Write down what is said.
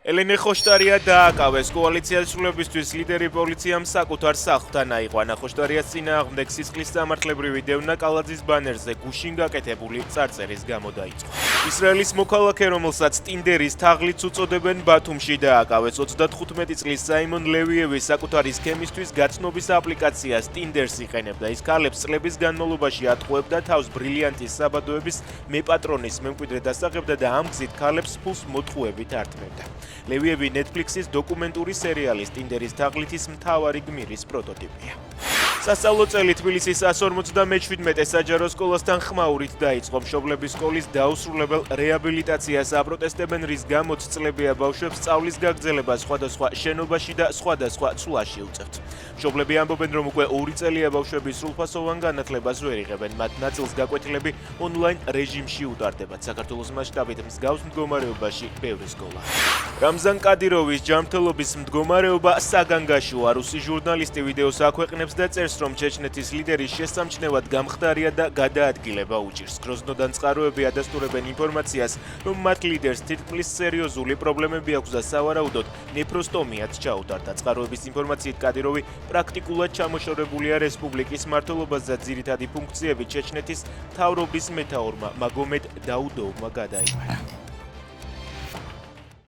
ელენე ხოშტარია დააკავეს კოალიციას სრულებისთვის ლიდერი პოლიციამ საკუთარ სახლთან აიყვანა. ხოშტარიას წინააღმდეგ სისხლის სამართლებრივი დევნა კალაძის ბანერზე გუშინ გაკეთებული წარწერის გამო დაიწყო. ისრაელის მოქალაქე, რომელსაც ტინდერის თაღლიც უწოდებენ, ბათუმში დააკავეს. 35 წლის საიმონ ლევიევი საკუთარი სქემისთვის გაცნობის აპლიკაციას ტინდერს იყენებდა. ის ქალებს წლების განმავლობაში ატყუებდა თავს ბრილიანტის საბადოების მეპატრონის მემკვიდრედ ასაღებდა და ამ გზით ქალებს ფულს მოტყუებით ართმევდა. ლევიევი Netflix-ის დოკუმენტური სერიალის ტინდერის თაღლითის მთავარი გმირის პროტოტიპია. სასწავლო წელი თბილისის 157 საჯარო სკოლასთან ხმაურით დაიწყო. მშობლების სკოლის დაუსრულებელ რეაბილიტაციას აპროტესტებენ, რის გამოც წლებია ბავშვებს სწავლის გაგრძელება სხვადასხვა შენობაში და სხვადასხვა წვლაში უწევთ. მშობლები ამბობენ, რომ უკვე 2 წელია ბავშვები სრულფასოვან განათლებას ვერ იღებენ. მათ ნაწილს გაკვეთილები ონლაინ რეჟიმში უტარდებათ. საქართველოს მასშტაბით მსგავს მდგომარეობაში ბევრი სკოლა. რამზან კადიროვის ჯანმრთელობის მდგომარეობა საგანგაშოა. რუსი ჟურნალისტი ვიდეოს აქვეყნებს და წერს, რომ ჩეჩნეთის ლიდერის შესამჩნევად გამხდარია და გადაადგილება უჭირს. გროზნოდან წყაროები ადასტურებენ ინფორმაციას, რომ მათ ლიდერს თითქმის სერიოზული პრობლემები აქვს და სავარაუდოდ ნეფროსტომიაც ჩაუტარდა. წყაროების ინფორმაციით კადიროვი პრაქტიკულად ჩამოშორებულია რესპუბლიკის მმართველობას და ძირითადი ფუნქციები ჩეჩნეთის მთავრობის მეთაურმა მაგომედ დაუდოვმა გადაიყვანა.